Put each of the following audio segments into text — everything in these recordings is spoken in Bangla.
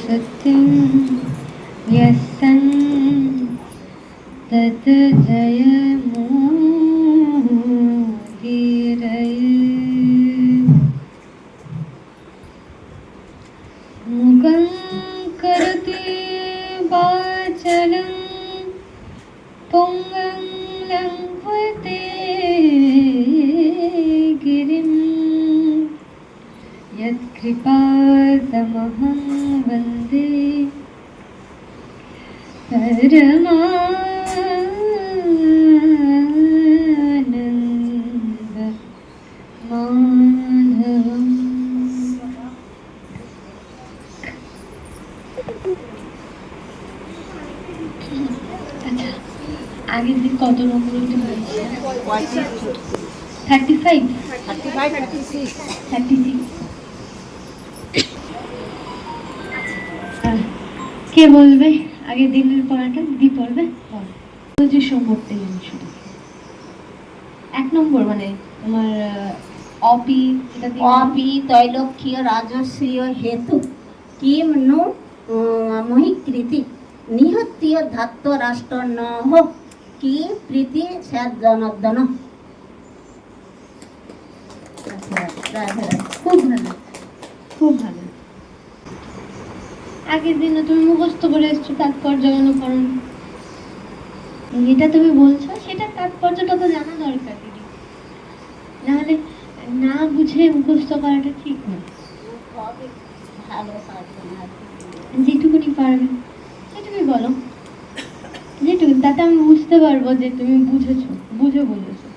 सत्यं यस्सन् तत् जयमुदीरये मुखं करोति वाचालं पुंगं लङ्घयते गिरिं यत्कृपातमहं वन्दे परमानन्दमाधवम्। अच्छा, आगे दिन कत নম্বর হতে হয়েছে? 35 36 কে বলবে? আগে দিনের পড়াটা দিদি পড়বে। যে সম্পর্কে আমি শুধু 1 নম্বর মানে তোমার অপি, এটা অপি তৈলক্ষীয় রাজস্বীয় হেতু কিম नु মহিকৃতি নিহত্য ধাত্ত রাষ্ট্র নহ কি প্রীতি স্যাদ জনার্দন। খুব ভালো, খুব ভালো। আগের দিনে তুমি মুখস্থ করে এসছো তাৎপর্য অনুকরণ, এটা তুমি বলছো, সেটা তাৎপর্যটা তো জানা দরকার দিদি, নাহলে না বুঝে মুখস্থ করাটা ঠিক না। যেটুকুনি পারবে সেটুকুই বলো, যেটুকু, তাতে আমি বুঝতে পারবো যে তুমি বুঝেছো, বুঝে বলেছো।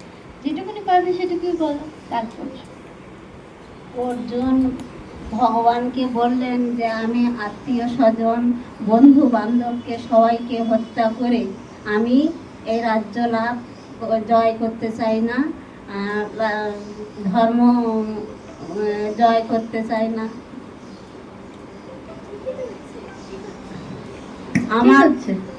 যেটুকুনি পারবে সেটুকুই বলো। তাৎপর্য অর্জুন ভগবানকে বললেন যে আমি আত্মীয় স্বজন বন্ধু বান্ধবকে সবাইকে হত্যা করে আমি এই রাজ্য লাভ জয় করতে চাই না, ধর্ম জয় করতে চাই না। আমার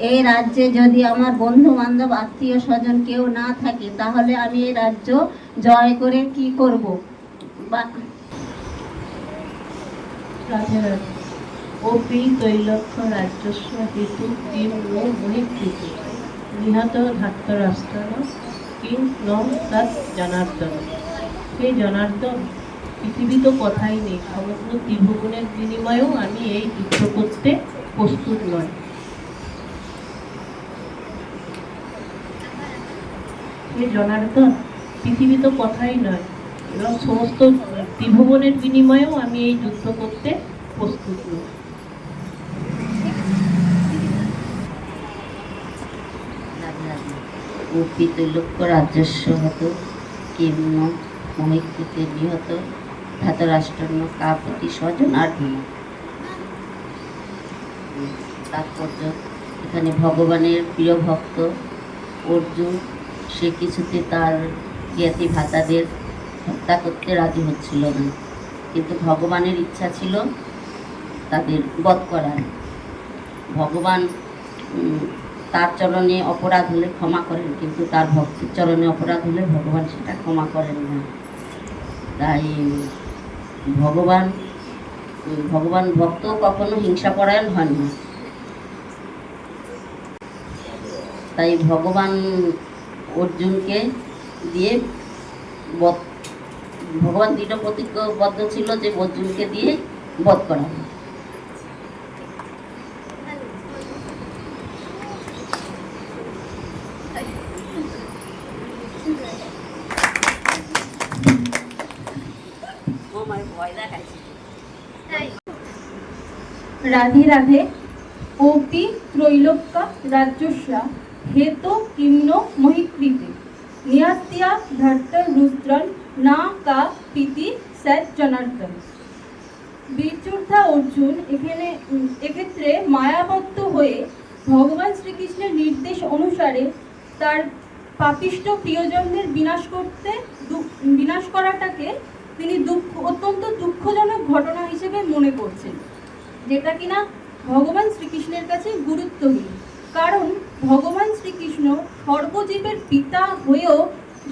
এই রাজ্যে যদি আমার বন্ধু বান্ধব আত্মীয় স্বজন কেউ না থাকে তাহলে আমি এই রাজ্য জয় করে কি করব? অপি তৈলক্ষ্য রাজস্ব হেতু কিং নো মহিকৃতি নিহত ধাত্ত রাষ্ট্র কিং ন তৎ জনার্দন। হে জনার্দন, পৃথিবী তো কথাই নেই, সমগ্র ত্রিভুবনের বিনিময়েও আমি এই যুদ্ধ করতে প্রস্তুত নই। হে জনার্দন, পৃথিবী তো কথাই নয় এবং সমস্ত ত্রিভুবনের বিনিময়েও আমি এই যুদ্ধ করতে প্রস্তুত নই। অপি তৈলক্ষ্য রাজস্ব হেতু কিম ন মহিকৃতি নিহত ধাতরাষ্ট্র কা প্রতি স্বজনার্দন। তাৎপর্য, এখানে ভগবানের প্রিয় ভক্ত অর্জুন সে কিছুতে তার জ্ঞাতি ভ্রাতাদের হত্যা করতে রাজি হচ্ছিল না, কিন্তু ভগবানের ইচ্ছা ছিল তাদের বধ করার। ভগবান তার চরণে অপরাধ হলে ক্ষমা করেন, কিন্তু তার ভক্তের চরণে অপরাধ হলে ভগবান সেটা ক্ষমা করেন না। তাই ভগবান ভক্ত কখনো হিংসাপরায়ণ হন না। তাই ভগবান অর্জুনকে দিয়ে ভগবান দৃঢ় প্রতিজ্ঞাবদ্ধ ছিল যে অর্জুনকে দিয়ে বধ করা হবে। রাধে রাধে। অপি ত্রৈলোক্য রাজস্ব হেতু কিম্ন মহিকৃতি নিহত্য ধাত্ত রুদ্রন না কা প্রীতি স্যাদ জনার্দন। বীরযোদ্ধা অর্জুন এক্ষেত্রে মায়াবদ্ধ হয়ে ভগবান শ্রীকৃষ্ণের নির্দেশ অনুসারে তার পাপিষ্ঠ প্রিয়জনদের বিনাশ করাটাকে তিনি অত্যন্ত দুঃখজনক ঘটনা হিসেবে মনে করছেন, যেটা কিনা ভগবান শ্রীকৃষ্ণের কাছে গুরুত্বহীন। কারণ ভগবান শ্রীকৃষ্ণ সর্বজীবের পিতা হয়েও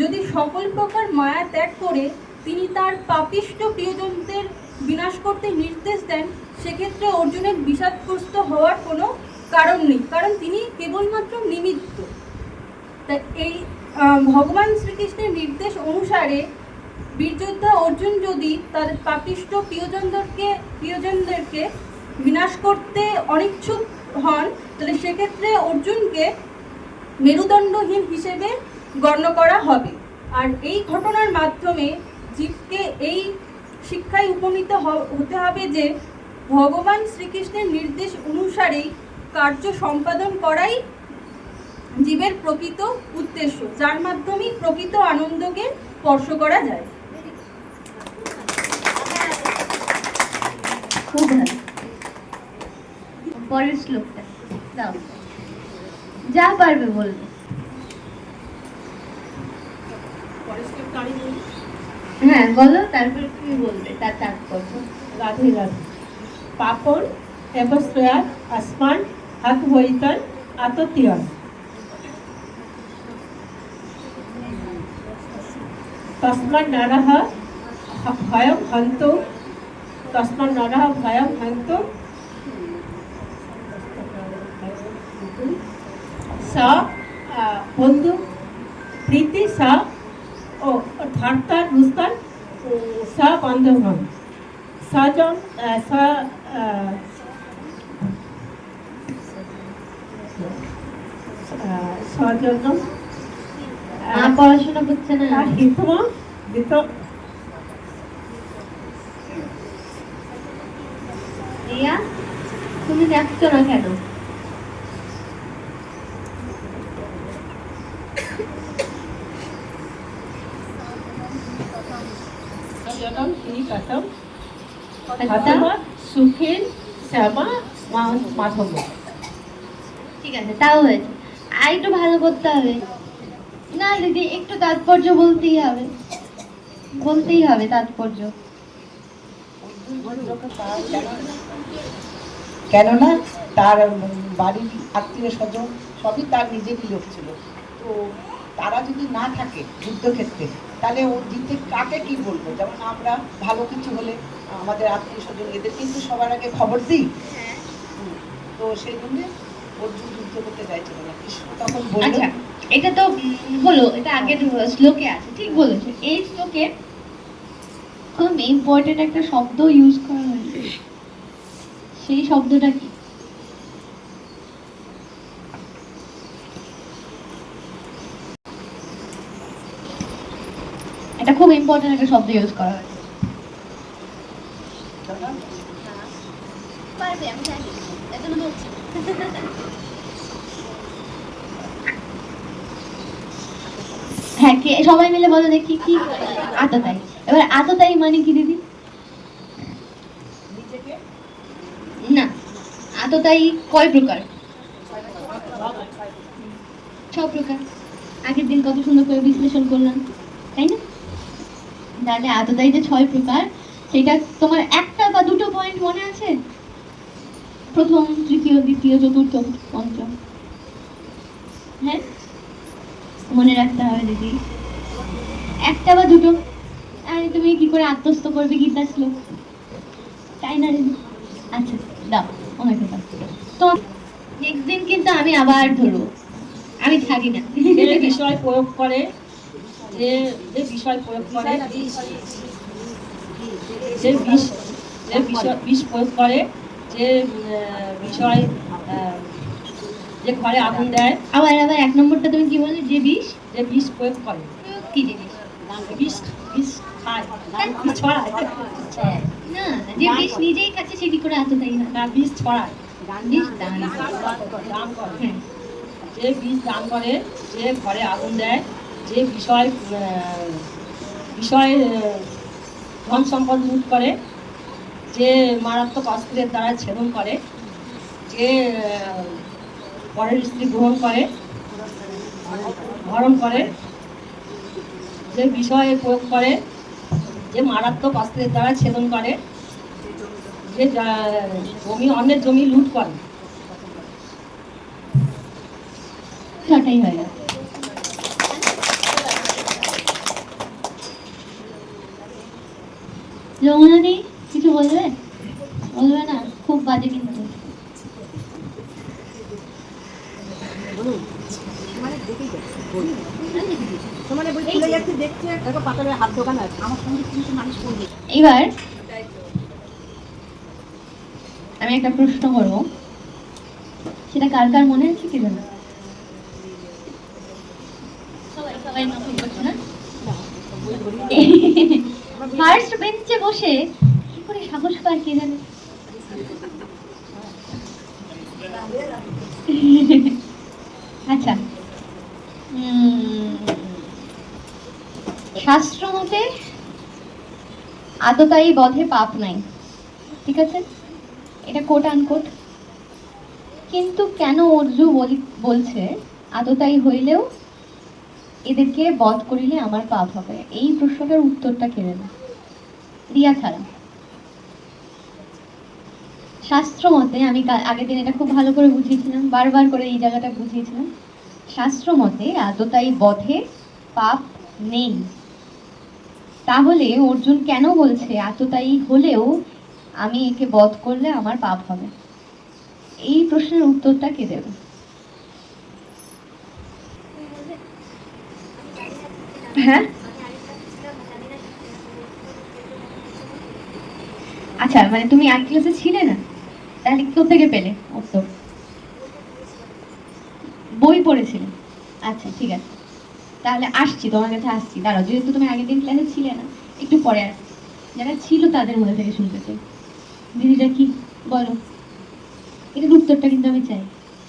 যদি সকল প্রকার মায়া ত্যাগ করে তিনি তার পাপিষ্ঠ প্রিয়জনদের বিনাশ করতে নির্দেশ দেন, সেক্ষেত্রে অর্জুনের বিষাদগ্রস্ত হওয়ার কোনো কারণ নেই, কারণ তিনি কেবলমাত্র নিমিত্ত। তাই এই ভগবান শ্রীকৃষ্ণের নির্দেশ অনুসারে বীরযোদ্ধা অর্জুন যদি তার পাপিষ্ঠ প্রিয়জনদেরকে বিনাশ করতে অনিচ্ছুক হন, তাহলে সেক্ষেত্রে অর্জুনকে মেরুদণ্ডহীন হিসেবে গণ্য করা হবে। আর এই ঘটনার মাধ্যমে জীবকে এই শিক্ষায় উপনীত হতে হবে যে ভগবান শ্রীকৃষ্ণের নির্দেশ অনুসারেই কার্য সম্পাদন করাই জীবের প্রকৃত উদ্দেশ্য, যার মাধ্যমে প্রকৃত আনন্দকে স্পর্শ করা যায়। খুব ভালো। পরের শ্লোকটা দাও, যা পারবে বলবে। হ্যাঁ বলো, তারপরে তুমি বলবে তার তাৎপর্য। রাধে রাধে। পাপন এবস্বয়াত আসমান হাত হইতন আততিয়ান তস্মাৎ নরঃ ভয়ং হন্তু তস্মাৎ নরঃ ভয়ং হন্তু সা বন্ধু প্রীতি সা ও ধার্তার রুস্তান সা বান্ধবন সজন সজন পড়াশোনা করছে না। হিতম হিত রিয়া, তুমি দেখছো না কেন? সজনম শ্রীকথম আচ্ছা সুখেন শ্যামা মাধব। ঠিক আছে, তাও হয়েছে। আর একটু ভালো করতে হবে না দিদি, একটু তাৎপর্য বলতেই হবে, বলতেই হবে তাৎপর্য। কেননা তার বাড়ির আত্মীয় স্বজন সবই তার নিজেরই লোক ছিল, তো তারা যদি না থাকে যুদ্ধক্ষেত্রে তাহলে ও জিতে কাকে কি বলবো? যেমন আমরা ভালো কিছু হলে আমাদের আত্মীয় স্বজন এদের কিন্তু সবার আগে খবর দিই। তো সেই জন্যে অর্জুন যুদ্ধ করতে চাইছিল না। কৃষ্ণ তখন বলল, আচ্ছা, এটা তো হলো, এটা আগের শ্লোকে আছে, ঠিক বলেছো। এই শ্লোকে খুব ইম্পর্টেন্ট একটা শব্দ ইউজ করা হয়েছে, সেই শব্দটা কি? এটা খুব ইম্পর্টেন্ট একটা শব্দ ইউজ করা হয়েছে। পারবে, আমি জানি, এজন্য বলছি। হ্যাঁ, কে সবাই মিলে বলো দেখি কি? আততায়ী। এবার আততায়ী মানে কি দিদি? নিজেকে না, আততায়ী কয় প্রকার? 6 প্রকার। আগের দিন কত সুন্দর করে বিশ্লেষণ করলাম, তাই না? তাহলে আততায়ী যে 6 প্রকার, সেটা তোমার একটা বা দুটো পয়েন্ট মনে আছে? প্রথম, তৃতীয়, দ্বিতীয়, চতুর্থ, পঞ্চম। হ্যাঁ, মনে রাখতে হবে দিদি, একটা বা দুটো। আরে তুমি কি করে আত্মস্থ করবে গীতা শ্লোক, তাই না দিদি? আচ্ছা দাও, আমাকে দাও। তো নেক্সট দিন কিন্তু আমি আবার ধরবো, আমি ছাড়ি না। যে বিষয় প্রয়োগ করে, যে যে বিষয় প্রয়োগ করে, যে বিষ প্রয়োগ করে, যে বিষয় যে ঘরে আগুন দেয়, আবার 1 নম্বরটা তুমি কি বললে? যে বিষ, যে বিষ প্রয়োগ করে, কি জিনিস? বিষ বিষ খায়, বিষ ছড়ায়, না, যে বিষ নিজেই খাচ্ছে সে কি করে আততায়ী হয়? না বিষ ছড়ায়, বিষ দান। দান করে, হ্যাঁ, যে বিষ দান করে, যে ঘরে আগুন দেয়, যে বিষয় বিষয় ধন সম্পদ লুট করে, যে মারাত্মক অস্ত্রের দ্বারা ছেদন করে, যে পরের স্ত্রী গ্রহণ করে, হরণ করে, যে বিষয়ে প্রয়োগ করে, যে মারাত্মক অস্ত্রের দ্বারা ছেদন করে, যে জমি অন্যের জমি লুট করে। ছটাই হয়ে গেল। যমুনা দি কিছু বলবে? বলবে না? খুব বাজে কিন্তু। এবার আমি একটা প্রশ্ন করবো, সেটা কার কার মনে আছে কি জানো? সবাই নকল করছে না? ফার্স্ট বেঞ্চে বসে কি করে সাহস পায় কে জানে? আচ্ছা, শাস্ত্র মতে আততায়ী বধে পাপ নাই, ঠিক আছে, এটা কোট আনকোট। কিন্তু কেন অর্জু বলছে আততায়ী হইলেও এদেরকে বধ করিলে আমার পাপ হবে? এই প্রশ্নটার উত্তরটা কে দেবে? রিয়া ছাড়া। শাস্ত্র মতে, আমি আগের দিন এটা খুব ভালো করে বুঝিয়েছিলাম, বারবার করে এই জায়গাটা বুঝিয়েছিলাম, শাস্ত্র মতে আততায়ী বধে পাপ নেই। তাহলে অর্জুন কেন বলছে আততায়ী হলেও আমি একে বধ করলে আমার পাপ হবে? এই প্রশ্নের উত্তরটা কে দেবে? হ্যাঁ, আচ্ছা, মানে তুমি এক ক্লাসে ছিলে না, তাহলে কোথেকে পেলে উত্তর? বই পড়েছিলে? আচ্ছা, ঠিক আছে, তাহলে আসছি তোমার কাছে, আসছি, দাঁড়াও, যেহেতু তুমি আগের দিন ক্লাসে ছিলে না, একটু পরে আসছি, যারা ছিল তাদের মধ্যে থেকে শুনতে চাই। দিদিটা কি বলো, এটার উত্তরটা কিন্তু আমি চাই,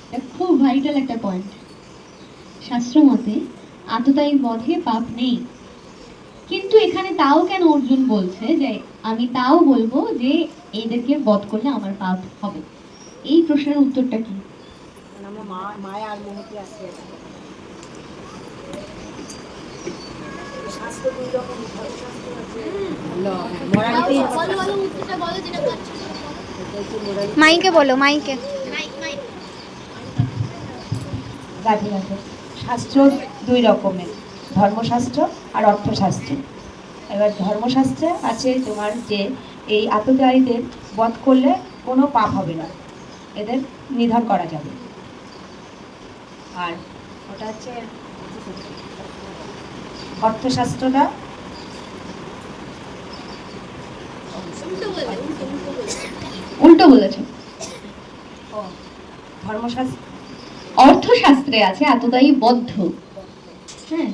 এটা খুব ভাইটাল একটা পয়েন্ট। শাস্ত্র মতে আততায়ী বধে পাপ নেই, কিন্তু এখানে তাও কেন অর্জুন বলছে যে আমি তাও বলবো যে এদেরকে বধ করলে আমার পাপ হবে? এই প্রশ্নের উত্তরটা কি? মায়া আর মোহতে আছে। মাইকে বলো, মাইকে। রাধে রাধে। শাস্ত্র দুই রকমের, ধর্মশাস্ত্র আর অর্থশাস্ত্র। এবার ধর্মশাস্ত্রে আছে তোমার যে এই আততায়ীদের বধ করলে কোনো পাপ হবে না, এদের নিধন করা যাবে। আর ওটা হচ্ছে অর্থশাস্ত্রটা উল্টো বলেছো। ধর্মশাস্ত্র, অর্থশাস্ত্রে আছে আততায়ী বদ্ধ, হ্যাঁ,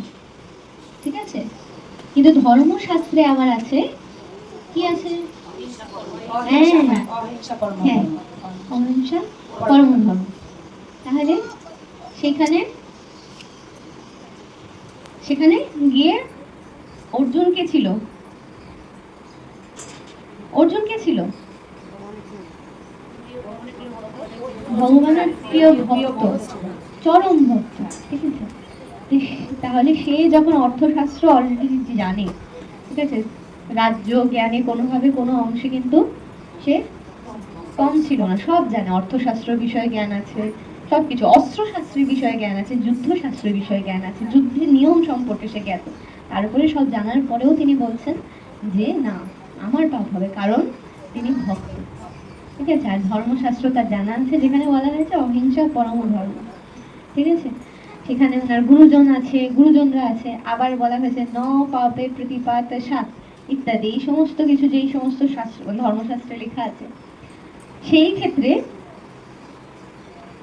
ঠিক আছে, কিন্তু ধর্মশাস্ত্রে আমার আছে কি আছে? অহিংসা পরমো হ্যাঁ, ধর্ম। অহিংসা পরম ধর্ম। তাহলে সেখানে গিয়ে অর্জুন কে ছিল? অর্জুন কে ছিল? ভগবানের প্রিয় ভক্ত, চরম ভক্ত, ঠিক আছে। তাহলে সে যখন অর্থশাস্ত্র অলরেডি জানে, ঠিক আছে, রাজ্য জ্ঞানে কোনোভাবে কোনো অংশে কিন্তু সে কম ছিল না, সব জানে, অর্থশাস্ত্র বিষয়ে জ্ঞান আছে, সবকিছু, অস্ত্রশাস্ত্রের বিষয়ে জ্ঞান আছে, যুদ্ধশাস্ত্রের বিষয়ে জ্ঞান আছে, যুদ্ধের নিয়ম সম্পর্কে সে জ্ঞাত। তারপরে সব জানার পরেও তিনি বলছেন যে না, আমার পাপ হবে, কারণ তিনি ভক্ত, ঠিক আছে। আর ধর্মশাস্ত্র তার জানা আছে, যেখানে বলা হয়েছে অহিংসা পরম ধর্ম, ঠিক আছে, সেখানে ওনার গুরুজন আছে, গুরুজনরা আছে, আবার বলা হয়েছে ন পাপে প্রতিপাত সাত ইত্যাদি, এই সমস্ত কিছু, যেই সমস্ত শাস্ত্র ধর্মশাস্ত্রে লেখা আছে, সেই ক্ষেত্রে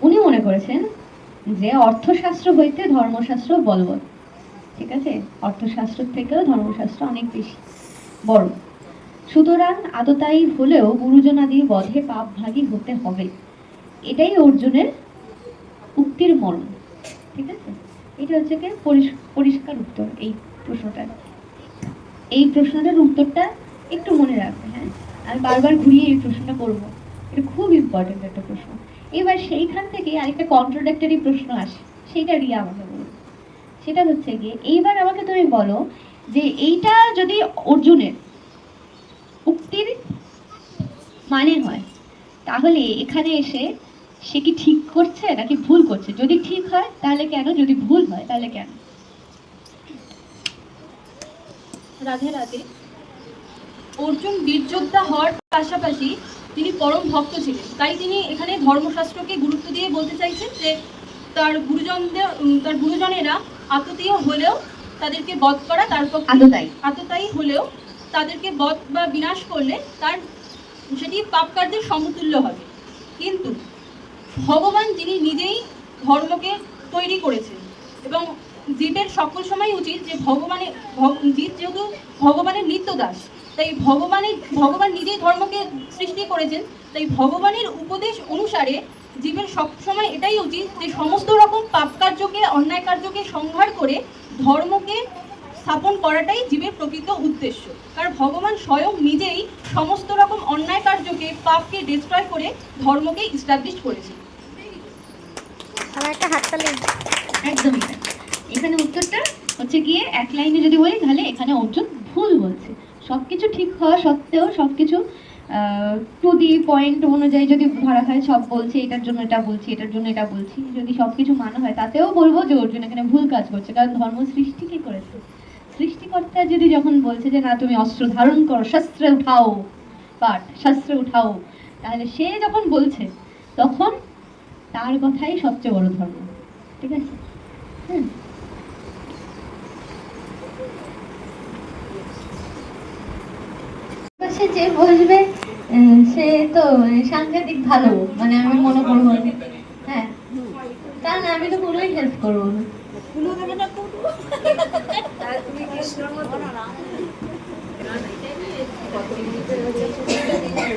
উনি মনে করেছেন যে অর্থশাস্ত্র হইতে ধর্মশাস্ত্র বলবৎ, ঠিক আছে, অর্থশাস্ত্র থেকেও ধর্মশাস্ত্র অনেক বেশি বড়। সুতরাং আততায়ী হলেও গুরুজনাদি বধে পাপ ভাগী হতে হবে, এটাই অর্জুনের উক্তির মর্ম, ঠিক আছে। এটা হচ্ছে কি পরিষ্কার উত্তর এই প্রশ্নটার। এই প্রশ্নটার উত্তরটা একটু মনে রাখবে, হ্যাঁ, আমি বারবার ঘুরিয়ে এই প্রশ্নটা করবো, এটা খুব ইম্পর্টেন্ট একটা প্রশ্ন। এবার সেইখান থেকে আরেকটা কন্ট্রাডিক্টরি প্রশ্ন আসে, সেইটা রিয়া আমাকে বলবে। সেটা হচ্ছে গিয়ে, এইবার আমাকে তুমি বলো যে এইটা যদি অর্জুনের উক্তির মানে হয়, তাহলে এখানে এসে সে কি ঠিক করছে নাকি ভুল করছে? যদি ঠিক হয় তাহলে কেন, যদি ভুল হয় তাহলে কেন? রাধে রাধে। অর্জুন বীরযোদ্ধা হওয়ার পাশাপাশি তিনি পরম ভক্ত ছিলেন, তাই তিনি এখানে ধর্মশাস্ত্রকে গুরুত্ব দিয়ে বলতে চাইছেন যে তার গুরুজনেরা আততীয় হলেও তাদেরকে বধ করা তার পক্ষে আততায়ী হলেও তাদেরকে বধ বা বিনাশ করলে তার সেটি পাপ কার্যের সমতুল্য হবে। কিন্তু ভগবান যিনি নিজেই ধর্মকে তৈরি করেছেন এবং জীবের সকল সময় উচিত যে জীব যেহেতু ভগবানের নিত্য দাস, তাই ভগবান নিজেই ধর্মকে সৃষ্টি করেছেন, তাই ভগবানের উপদেশ অনুসারে জীবের সবসময় এটাই উচিত যে সমস্ত রকম পাপ কার্যকে, অন্যায় কার্যকে সংহার করে ধর্মকে স্থাপন করাটাই জীবের প্রকৃত উদ্দেশ্য। কারণ ভগবান স্বয়ং নিজেই সমস্ত রকম অন্যায় কার্যকে, পাপকে ডিস্ট্রয় করে ধর্মকে ইস্টাবলিশ করেছেন। আমার একটা হাততালি। একদমই তাই। এখানে উত্তরটা হচ্ছে গিয়ে এক লাইনে যদি বলি তাহলে এখানে অর্জুন ভুল বলছে। সবকিছু ঠিক হওয়া সত্ত্বেও সবকিছু টু দি পয়েন্ট অনুযায়ী যদি ধরা হয়, সব বলছে এটার জন্য এটা বলছি, এটার জন্য এটা বলছি, যদি সবকিছু মানা হয় তাতেও বলবো যে অর্জুন এখানে ভুল কাজ করছে। কারণ ধর্ম সৃষ্টি কি করেছে? সৃষ্টিকর্তা যদি যখন বলছে যে না তুমি অস্ত্র ধারণ করো, শস্ত্র উঠাও, শস্ত্র উঠাও, তাহলে সে যখন বলছে তখন তার কথাই সবচেয়ে বড় ধর্ম। ঠিক আছে? হ্যাঁ, সে যে বলবে সে তো সাংঘাতিক ভালো, মানে আমি মনে করবো। হ্যাঁ, কারণ আমি তো কোনোই হেল্প করবো না।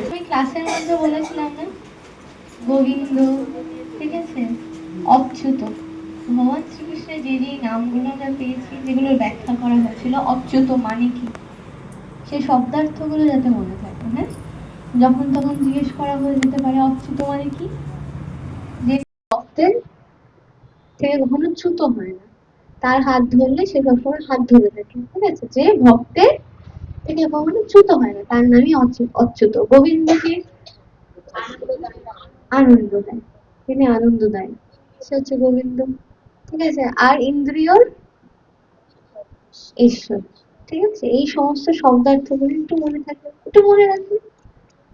আমি ক্লাসের মধ্যে বলেছিলাম না, গোবিন্দ, ঠিক আছে, অচ্যুত, ভগবান শ্রীকৃষ্ণের যে যে নামগুলো আমরা পেয়েছি, যেগুলোর ব্যাখ্যা করা হয়েছিল অচ্যুত মানে কি, সেই শব্দার্থগুলো যাতে মনে থাকে। হ্যাঁ, যখন তখন জিজ্ঞেস করা হয়ে যেতে পারে অচ্যুত মানে কি, যে ভক্তের থেকে কখনো চ্যুত হয় না, তার হাত ধরলে সে সবসময় হাত ধরে থাকে। ঠিক আছে, যে ভক্তের থেকে কখনো চ্যুত হয় না তার নামই অচ্যুত। গোবিন্দকে আনন্দ দেয়, তিনি আনন্দ দেয়, সে হচ্ছে গোবিন্দ। ঠিক আছে, আর ইন্দ্রিয়র ঈশ্বর। ঠিক আছে, এই সমস্ত শব্দার্থগুলো একটু মনে থাকবে, একটু মনে রাখবে,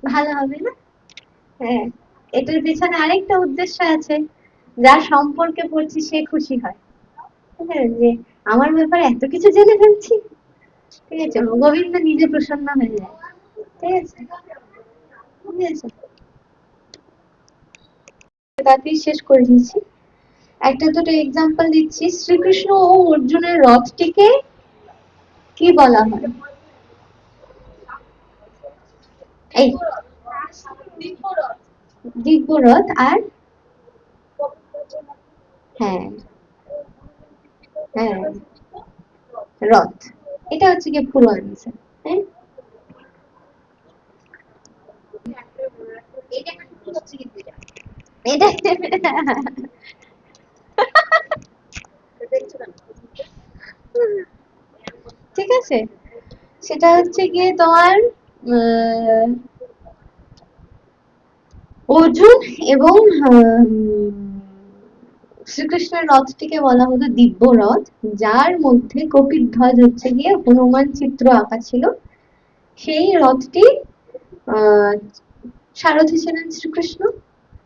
ভালো হবে না? হ্যাঁ, এটার পেছনে আরেকটা উদ্দেশ্য আছে, যার সম্পর্কে পড়ছি সে খুশি হয়। ঠিক আছে, যে আমার ব্যাপারে এত কিছু জেনে ফেলছি। ঠিক আছে, গোবিন্দ নিজে প্রসন্ন হয়ে যায়। ঠিক আছে, ঠিক আছে, তাড়াতাড়ি শেষ করে দিয়েছি। একটা দুটো এক্সাম্পল দিচ্ছি। শ্রীকৃষ্ণ ও অর্জুনের রথটিকে কি বলা হয়? এই দিব্যরথ। আর হ্যাঁ, হ্যাঁ, রথ। এটা হচ্ছে কি পুরো আনসার। হ্যাঁ, এটা ঠিক আছে, সেটা হচ্ছে গিয়ে তোমার অর্জুন এবং শ্রীকৃষ্ণের রথটিকে বলা হতো দিব্য রথ, যার মধ্যে কপিধ্বজ হচ্ছে গিয়ে হনুমান চিত্র আঁকা ছিল। সেই রথটি আহ সারথি ছিলেন শ্রীকৃষ্ণ।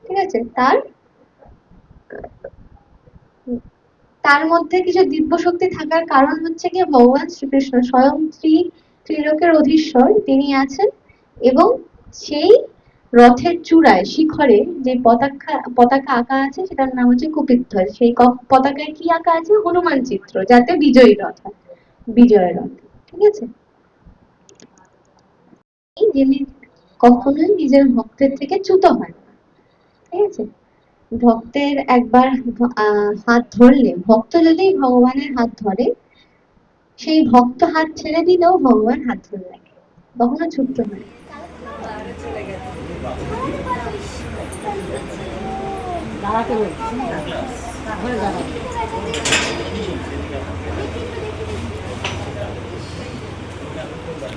ঠিক আছে, তার মধ্যে কিছু দিব্য শক্তি থাকার কারণ হচ্ছে গিয়ে ভগবান শ্রীকৃষ্ণ স্বয়ং ত্রিলোকের অধীশ্বর তিনি আছেন, এবং সেই রথের চূড়ায় শিখরে যে পতাকা আঁকা আছে সেটার নাম হচ্ছে কপিধ্বজ। সেই পতাকায় কি আঁকা আছে? হনুমান চিত্র, যাতে বিজয়ী রথ হয়, বিজয় রথ। ঠিক আছে, যিনি কখনোই নিজের ভক্তের থেকে চ্যুত হয় না। ঠিক আছে, ভক্তের একবার হাত ধরলে, ভক্ত যদি ভগবানের হাত ধরে, সেই ভক্ত হাত ছেড়ে দিলেও ভগবান হাত ধরে রাখে, কখনো ছুটতে হয়।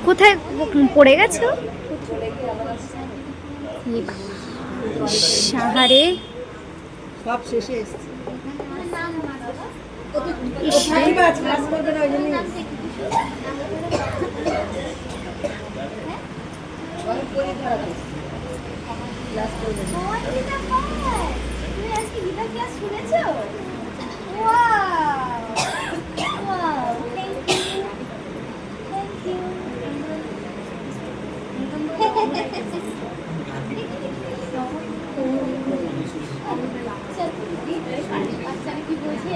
কোথায় পড়ে গেছো? সাহারে সব শেষে এসছে। তুমি আজকে গীতা ক্লাস শুনেছো? Wow wow thank you thank you বাচ্চারা কি বলছে?